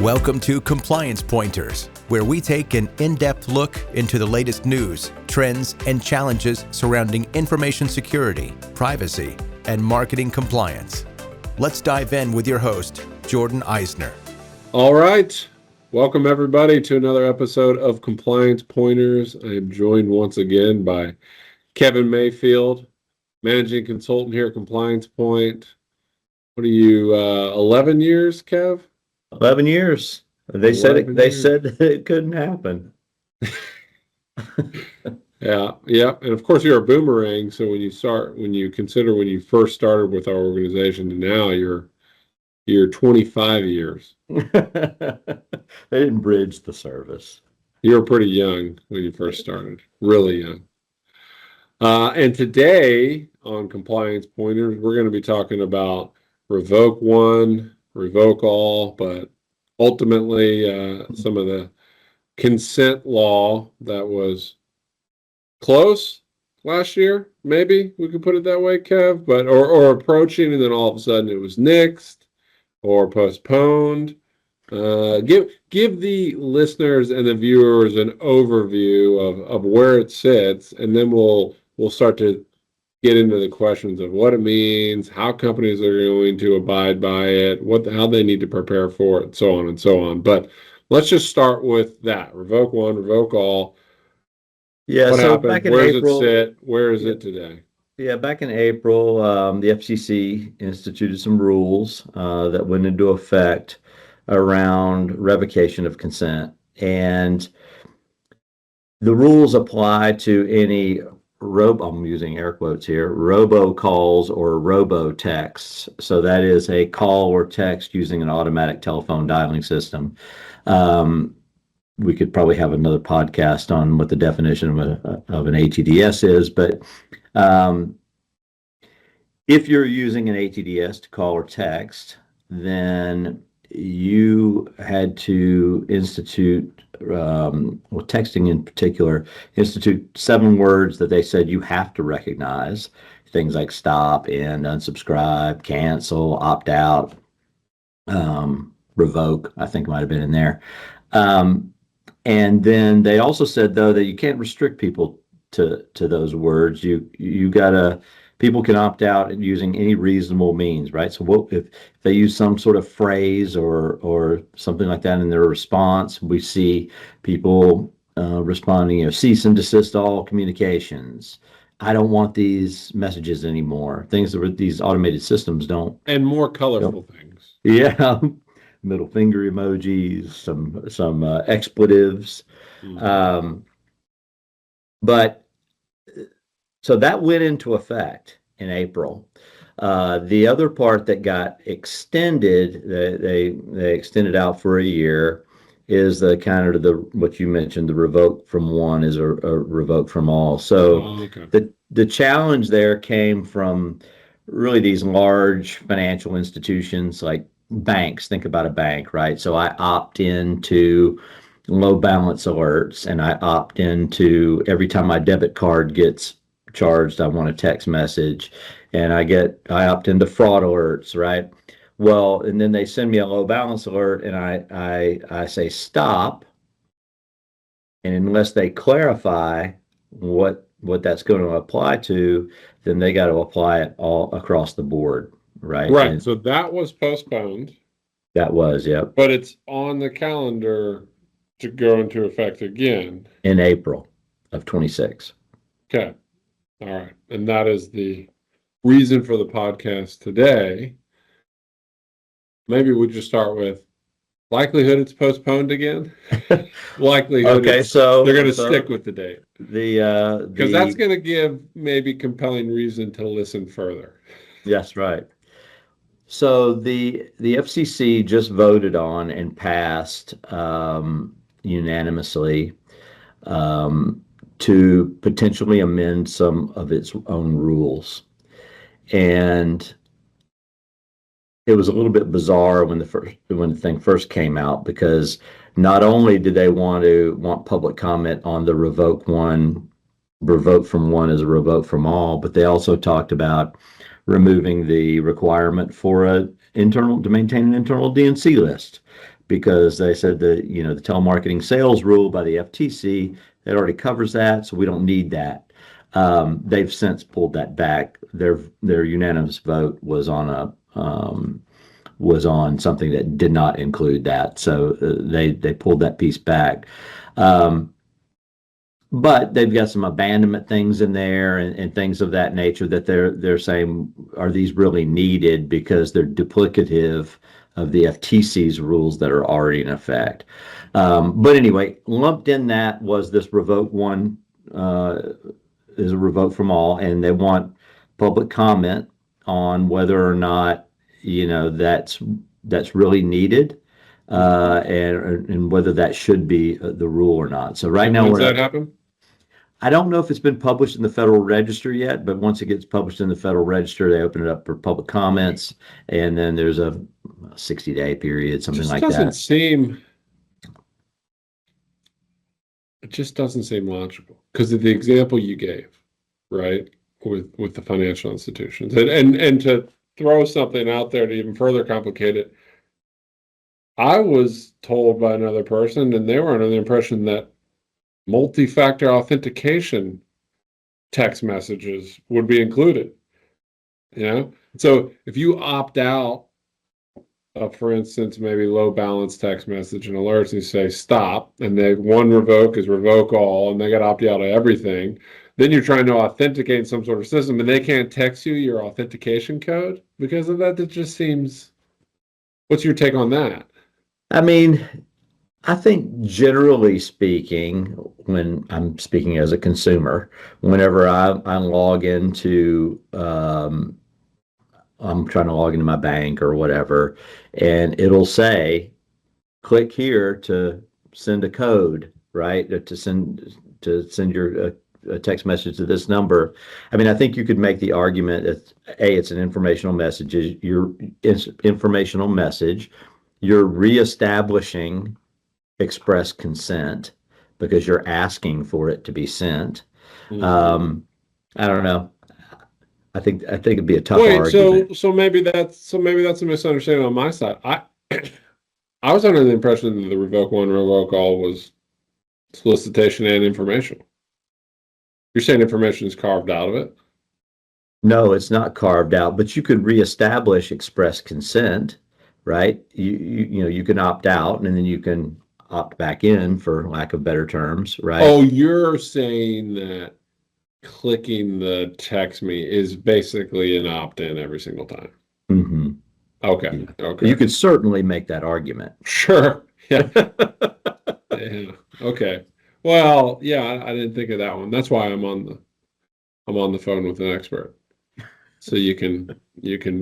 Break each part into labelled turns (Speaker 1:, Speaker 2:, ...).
Speaker 1: Welcome to Compliance Pointers, where we take an in-depth look into the latest news, trends, and challenges surrounding information security, privacy, and marketing compliance. Let's dive in with your host, Jordan Eisner.
Speaker 2: All right. Welcome, everybody, to another episode of Compliance Pointers. I am joined once again by Kevin Mayfield, Managing Consultant here at Compliance Point. What are you, 11 years, Kev?
Speaker 3: 11 years. They said it couldn't happen.
Speaker 2: Yeah. And of course you're a boomerang. So when you consider when you first started with our organization to now, you're 25 years.
Speaker 3: They didn't bridge the service.
Speaker 2: You were pretty young when you first started, really young. And today on Compliance Pointers, we're going to be talking about Revoke One, Revoke All, but ultimately some of the consent law that was close last year, maybe we could put it that way, Kev, but or approaching, and then all of a sudden it was nixed or postponed. Give the listeners and the viewers an overview of where it sits, and then we'll start to get into the questions of what it means, how companies are going to abide by it, how they need to prepare for it, so on and so on. But let's just start with that. Revoke One, Revoke All.
Speaker 3: Yeah,
Speaker 2: what
Speaker 3: so
Speaker 2: happened?
Speaker 3: back in
Speaker 2: Where
Speaker 3: April,
Speaker 2: does it sit? Where is it today?
Speaker 3: Yeah, back in April, the FCC instituted some rules that went into effect around revocation of consent. And the rules apply to any I'm using air quotes here, robocalls or robo-texts. So that is a call or text using an automatic telephone dialing system. We could probably have another podcast on what the definition of an ATDS is, but if you're using an ATDS to call or text, then you had to institute, texting in particular, institute 7 words that they said you have to recognize. Things like stop, end, unsubscribe, cancel, opt out, revoke, I think might have been in there. And then they also said, though, that you can't restrict people to those words. You gotta, people can opt out using any reasonable means, right? So if they use some sort of phrase or something like that in their response, we see people responding, cease and desist all communications. I don't want these messages anymore. Things that these automated systems don't.
Speaker 2: And more colorful things.
Speaker 3: Yeah. Middle finger emojis, some expletives.
Speaker 2: Mm-hmm.
Speaker 3: But so that went into effect in April. The other part that got extended, they extended out for a year, is the kind of what you mentioned, the revoke from one is a revoke from all. So the challenge there came from really these large financial institutions like banks. Think about a bank, right? So I opt into low balance alerts, and I opt into every time my debit card gets charged, I want a text message, and I opt into fraud alerts, right? Well, and then they send me a low balance alert, and I say stop, and unless they clarify what that's going to apply to, then they got to apply it all across the board, right?
Speaker 2: Right.
Speaker 3: And
Speaker 2: so that was postponed.
Speaker 3: That was, yep.
Speaker 2: But it's on the calendar to go into effect again
Speaker 3: in April of 26.
Speaker 2: Okay. All right. And that is the reason for the podcast today. Maybe we'll just start with likelihood it's postponed again. Likelihood.
Speaker 3: Okay, so
Speaker 2: they're going to stick with the date.
Speaker 3: Because
Speaker 2: that's going to give maybe compelling reason to listen further.
Speaker 3: Yes, right. So the FCC just voted on and passed unanimously to potentially amend some of its own rules. And it was a little bit bizarre when the thing first came out, because not only did they want public comment on the revoke from one as a revoke from all, but they also talked about removing the requirement for to maintain an internal DNC list. because they said that, the telemarketing sales rule by the FTC, it already covers that, so we don't need that. They've since pulled that back. Their unanimous vote was on something that did not include that, so they pulled that piece back. But they've got some abandonment things in there and things of that nature that they're saying, are these really needed, because they're duplicative of the FTC's rules that are already in effect. But anyway, lumped in that was this Revoke One, is a revoke from all, and they want public comment on whether or not that's really needed, and whether that should be the rule or not. So right now,
Speaker 2: When's that happen?
Speaker 3: I don't know if it's been published in the Federal Register yet, but once it gets published in the Federal Register, they open it up for public comments, and then there's a 60-day period, something like that.
Speaker 2: It just doesn't seem logical, because of the example you gave, right, with the financial institutions, and to throw something out there to even further complicate it. I was told by another person, and they were under the impression that multi-factor authentication text messages would be included. So if you opt out of, for instance, maybe low balance text message and alerts, and you say stop, and the one revoke is Revoke All, and they got to opt out of everything, then you're trying to authenticate some sort of system, and they can't text you your authentication code because of that. That just seems. What's your take on that?
Speaker 3: I mean, I think generally speaking, when I'm speaking as a consumer, whenever I log into, I'm trying to log into my bank or whatever, and it'll say, click here to send a code, right? To send your a text message to this number. I mean, I think you could make the argument that it's an informational message. Informational message. You're reestablishing express consent because you're asking for it to be sent. I don't know. I think it'd be a tough argument.
Speaker 2: So maybe that's a misunderstanding on my side. I was under the impression that the Revoke One, Revoke All was solicitation and information. You're saying information is carved out of it?
Speaker 3: No, it's not carved out, but you could reestablish express consent, right? You can opt out, and then you can opt back in, for lack of better terms, right?
Speaker 2: Oh, you're saying that clicking the text me is basically an opt-in every single time.
Speaker 3: Mm-hmm.
Speaker 2: Okay.
Speaker 3: You could certainly make that argument.
Speaker 2: Sure. Yeah. Yeah. Okay. Well, yeah, I didn't think of that one. That's why I'm on the phone with an expert, so you can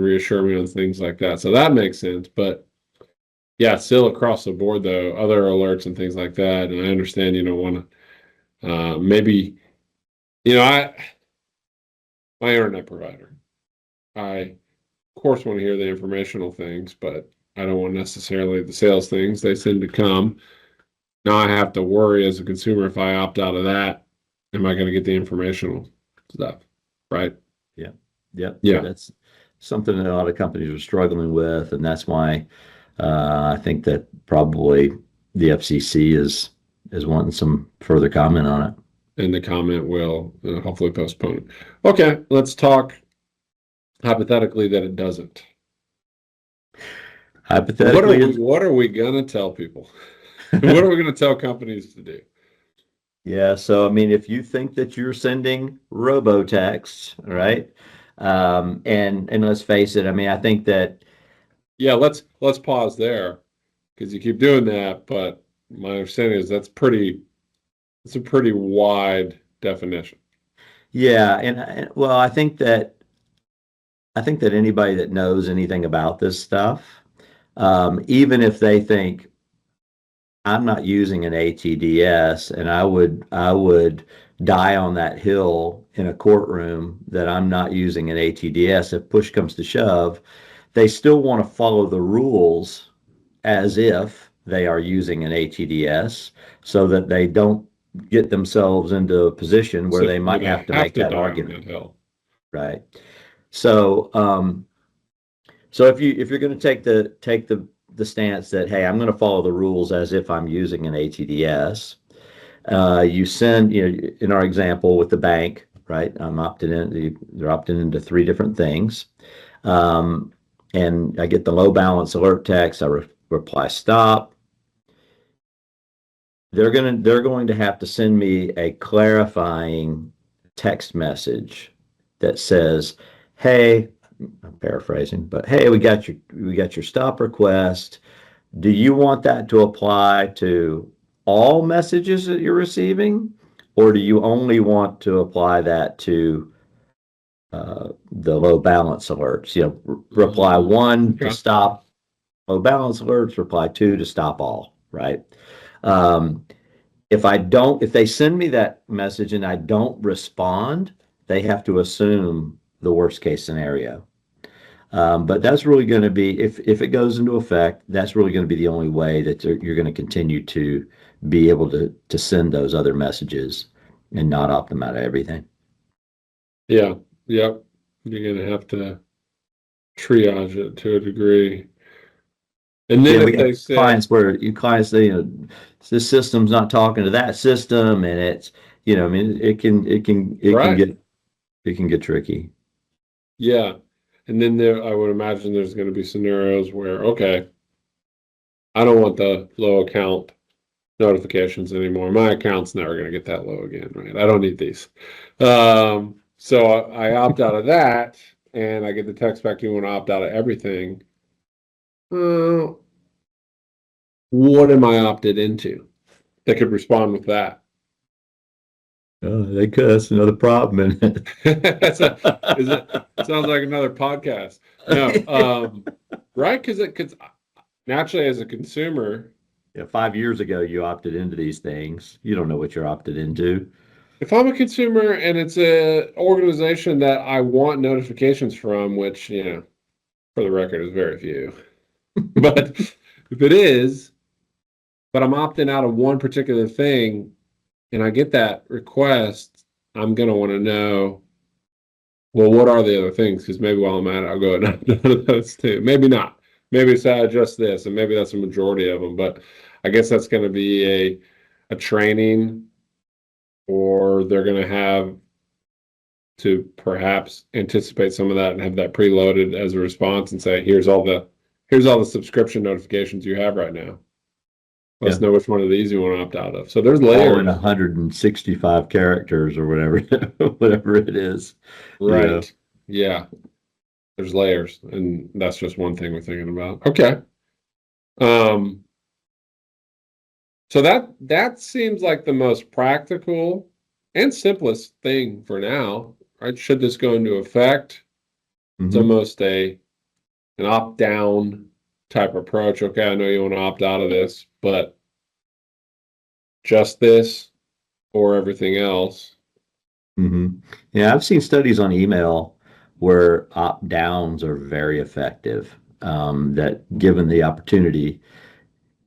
Speaker 2: reassure me on things like that. So that makes sense. But yeah, still across the board though, other alerts and things like that. And I understand you don't want to maybe, my internet provider. I of course want to hear the informational things, but I don't want necessarily the sales things. They seem to come. Now I have to worry as a consumer, if I opt out of that, am I going to get the informational stuff? Right?
Speaker 3: Yeah. That's something that a lot of companies are struggling with, and that's why I think that probably the FCC is wanting some further comment on it.
Speaker 2: And the comment will hopefully postpone it. Okay, let's talk hypothetically that it doesn't.
Speaker 3: Hypothetically,
Speaker 2: what are we going to tell people? What are we going to tell companies to do?
Speaker 3: Yeah, so I mean, if you think that you're sending robo-texts, right? And let's face it, I mean, I think that
Speaker 2: let's pause there, because you keep doing that, but my understanding is it's a pretty wide definition.
Speaker 3: Yeah, and well, I think that anybody that knows anything about this stuff, even if they think I'm not using an ATDS, and I would die on that hill in a courtroom that I'm not using an ATDS, if push comes to shove, they still want to follow the rules as if they are using an ATDS, so that they don't get themselves into a position where they might have to make that argument. Right. So if you're going to take the the stance that, hey, I'm going to follow the rules as if I'm using an ATDS. You send, in our example with the bank, right? I'm opted in. They're opting into 3 different things, and I get the low balance alert text. I reply stop. They're going to have to send me a clarifying text message that says, "Hey," I'm paraphrasing, but "Hey, we got your stop request. Do you want that to apply to all messages that you're receiving, or do you only want to apply that to the low balance alerts? Reply 1 to
Speaker 2: Okay.
Speaker 3: stop low balance alerts, reply 2 to stop all, right? Um, if they send me that message and I don't respond, they have to assume the worst case scenario. But that's really going to be, if it goes into effect, that's really going to be the only way that you're going to continue to be able to send those other messages and not opt them out of everything.
Speaker 2: Yeah. Yep. You're going to have to triage it to a degree. And then
Speaker 3: We
Speaker 2: if they
Speaker 3: have
Speaker 2: say,
Speaker 3: clients say, this system's not talking to that system, and it's, I mean, it can
Speaker 2: right.
Speaker 3: get tricky.
Speaker 2: Yeah. And then I would imagine there's going to be scenarios where, okay, I don't want the low account notifications anymore. My account's never going to get that low again, right? I don't need these. So I opt out of that, and I get the text back, you want to opt out of everything. What am I opted into? They could respond with that.
Speaker 3: They could. That's another problem in it.
Speaker 2: It sounds like another podcast. No, right? Because naturally, as a consumer,
Speaker 3: 5 years ago, you opted into these things. You don't know what you're opted into.
Speaker 2: if I'm a consumer and it's an organization that I want notifications from, which, for the record, is very few, but if it is, but I'm opting out of one particular thing and I get that request, I'm going to want to know, well, what are the other things? Because maybe while I'm at it, I'll go and opt out of those too. Maybe not. Maybe it's just this, and maybe that's a majority of them. But I guess that's going to be a training, or they're going to have to perhaps anticipate some of that and have that preloaded as a response and say, here's all the subscription notifications you have right now. Let's know which one of these you want to opt out of. So there's layers.
Speaker 3: All in 165 characters or whatever, whatever it is.
Speaker 2: Right. Yeah. There's layers, and that's just one thing we're thinking about. Okay. So that seems like the most practical and simplest thing for now, right? Should this go into effect, it's almost an opt-down type approach. Okay, I know you want to opt out of this, but just this or everything else.
Speaker 3: Yeah, I've seen studies on email where opt-downs are very effective. That given the opportunity,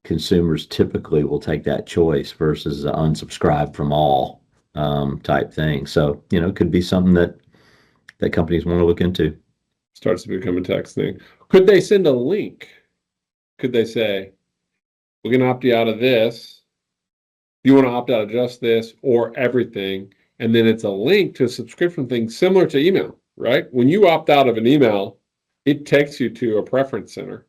Speaker 3: consumers typically will take that choice versus unsubscribe from all type thing. So, it could be something that companies want to look into.
Speaker 2: Starts to become a text thing. Could they send a link? Could they say, we're going to opt you out of this. You want to opt out of just this or everything. And then it's a link to a subscription thing similar to email, right? When you opt out of an email, it takes you to a preference center.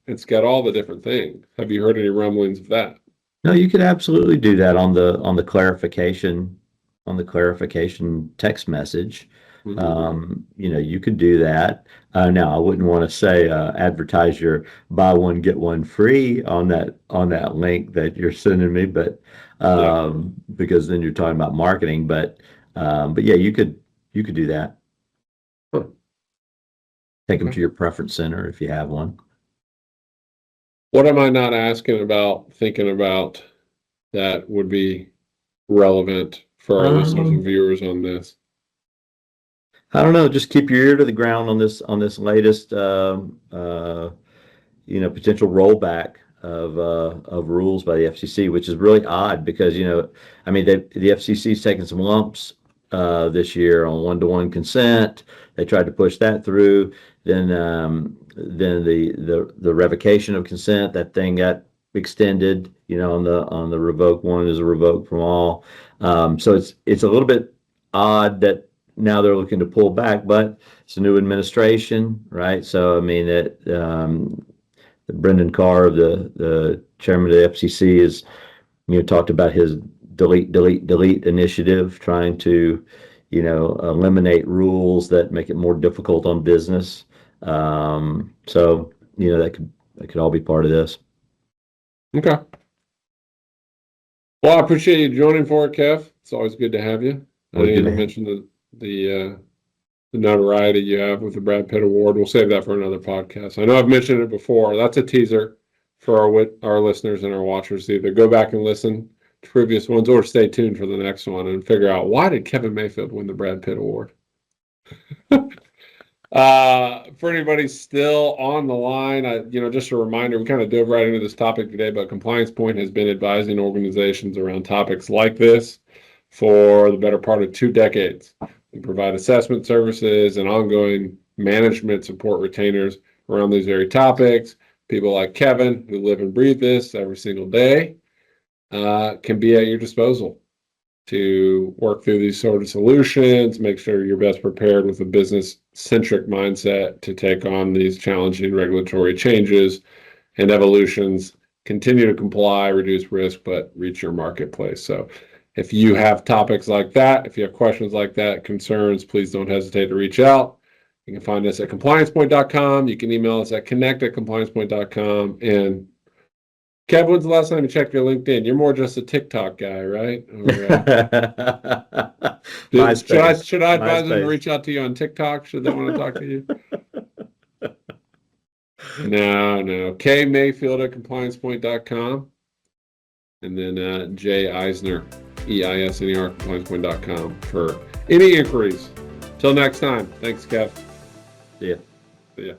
Speaker 2: It's got all the different things. Have you heard any rumblings of that?
Speaker 3: No, you could absolutely do that on the clarification text message. You could do that. Now, I wouldn't want to say advertise your buy one get one free on that link that you're sending me, but because then you're talking about marketing. But yeah, you could do that. Take them to your preference center if you have one.
Speaker 2: What am I not asking about, thinking about that would be relevant for our listeners and viewers on this?
Speaker 3: I don't know. Just keep your ear to the ground on this latest, potential rollback of rules by the FCC, which is really odd because I mean the FCC's taking some lumps this year on one-to-one consent. They tried to push that through. Then the revocation of consent, that thing got extended. On the Revoke One is a revoke from all. So it's a little bit odd that now they're looking to pull back, but it's a new administration, right? So I mean that Brendan Carr, the chairman of the FCC, is talked about his delete initiative, trying to eliminate rules that make it more difficult on business. So that could all be part of this.
Speaker 2: Okay. Well, I appreciate you joining for it, Kev. It's always good to have you. I didn't even mention the notoriety you have with the Brad Pitt Award. We'll save that for another podcast. I know I've mentioned it before. That's a teaser for our listeners and our watchers to either go back and listen to previous ones or stay tuned for the next one and figure out, why did Kevin Mayfield win the Brad Pitt Award? For anybody still on the line, just a reminder, we kind of dove right into this topic today, but Compliance Point has been advising organizations around topics like this for the better part of 2 decades. We provide assessment services and ongoing management support retainers around these very topics. People like Kevin, who live and breathe this every single day, can be at your disposal to work through these sort of solutions, make sure you're best prepared with a business-centric mindset to take on these challenging regulatory changes and evolutions, continue to comply, reduce risk, but reach your marketplace. So if you have topics like that, if you have questions like that, concerns, please don't hesitate to reach out. You can find us at compliancepoint.com. You can email us at connect@compliancepoint.com. And Kev, when's the last time you checked your LinkedIn? You're more just a TikTok guy, right? Should I advise them to reach out to you on TikTok? Should they want to talk to you? No. K Mayfield at compliancepoint.com. And then Jay Eisner, EISNER, compliancepoint.com for any inquiries. Till next time. Thanks, Kev.
Speaker 3: See ya.
Speaker 2: See ya.